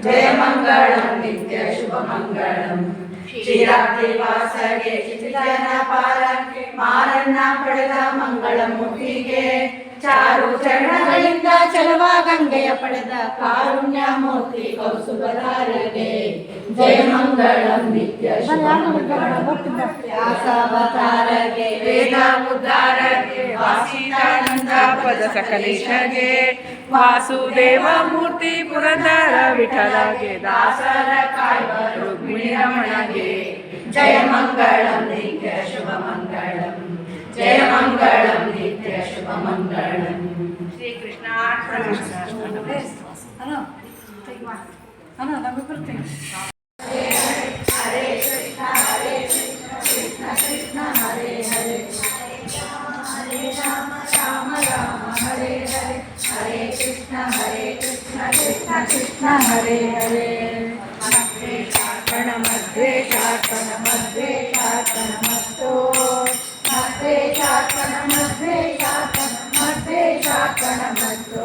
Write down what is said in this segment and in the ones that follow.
जय मंगलम नित्य शुभ मंगलम ಕ್ಷೀರಾಬ್ಧಿವಾಸಗೆ ಕ್ಷಿತಿಜನ ಪಾಲಕ್ಕೆ ಮಾರನ್ನ ಪಡೆದ ಮಂಗಳ ಮೂರ್ತಿಗೆ ಚಾರು ಚರಣಗಳಿಂದ ಚಲುವ ಗಂಗೆಯ ಪಡೆದ ಕಾರುಣ್ಯ ಮೂರ್ತಿ ಕೌಸುಭಧಾರಿಗೆ ಜಯ ಮಂಗಳಂ ನಿತ್ಯ ಶುಭ ಮಂಗಳಂ ವ್ಯಾಸಾವತಾರಗೆ ವೇದ ಉದ್ಧಾರಗೆ ವಾಸಿತಾನಂದ ಪದ ಸಕಲೇಶಗೆ ವಾಸುದೇವ ಮೂರ್ತಿ ಪುರಂದರ ವಿಠಲಗೆ ದಾಸರ ಕಾಯ್ವ ರುಕ್ಮಿಣಿ ರಮಣಗೆ जय मंगलम नित्य शुभ मंगलम जय मंगलम नित्य शुभ मंगलम श्री कृष्ण हरे कृष्ण कृष्ण कृष्ण हरे हरे हरे राम राम राम हरे हरे हरे कृष्ण कृष्ण कृष्ण हरे हरे मध्ये शासनमस्तो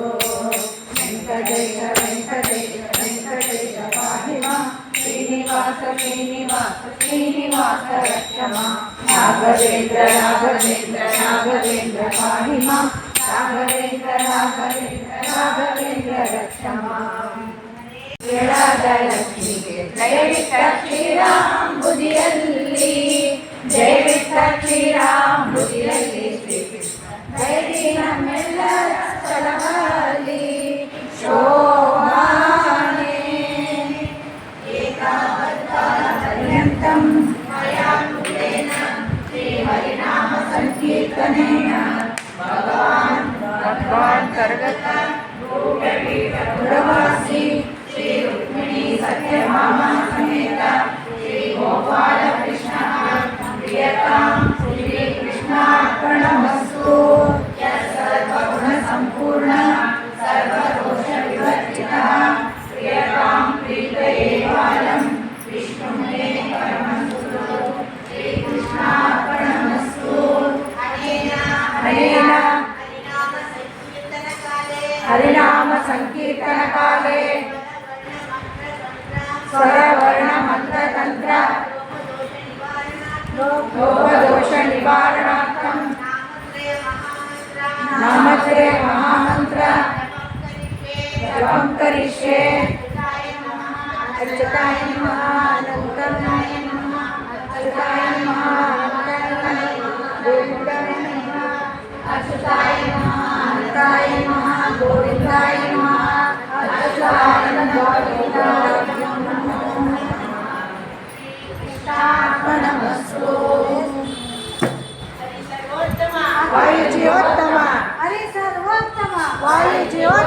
वेंकटेश वेंकटेश वेंकटेश पाहि मां श्रीनिवास श्रीनिवास श्रीनिवास रक्ष मां राघवेंद्र राघवेंद्र राघवेंद्र पाहि मां राघवेंद्र राघवेंद्र राघवेंद्र रक्ष मां लक्ष्मीಗೆ ಜಯ ವಿಠಲ ಶ್ರೀರಾಂಬುದಿಯಲ್ಲಿ ಜಯ ವಿಠಲ ಶ್ರೀರಾಂಬುದಿಯಲ್ಲಿ ಶ್ರೀ ಕೃಷ್ಣ ಜಯದಿ ನಮ್ಮೆಲ್ಲರ ಸ್ಥಳದಲ್ಲಿ ಶೋಭಾನೆ ಏಕಾವತ್ತಾಪರ್ಯಂತಂ ಮಯಾ ಕೃತೇನ ಶ್ರೀಹರಿನಾಮ ಸಂಕೀರ್ತನೇನ ಭಗವಾನ್ ಸರ್ಗತ ಪುರವಾಸಿ श्री रुक्मिणी सत्यभामा समेत श्री गोपाल कृष्ण प्रियतां श्री कृष्णार्पणमस्तु सर्वगुण संपूर्ण सर्वदोष विवर्जितः प्रियतां प्रीतये बालं विष्णु मे परमं सुतो श्री कृष्णार्पणमस्तु हरिनाम संकीर्तन काले स्वरवर्ण मंत्र तंत्र लोभदोष निवारणार्थं नामत्रय महामंत्र जपं करिष्ये अच्युताय नमः अनंताय नमः अच्युताय नमः अनंताय गोविंदाय नमः अच्युताय नमः अनंताय नमः गोविंदाय नमः अच्युताय नमः गोविंदाय वायु जीवोत्तम हरे सर्वोत्तम वायु जीवोत्तम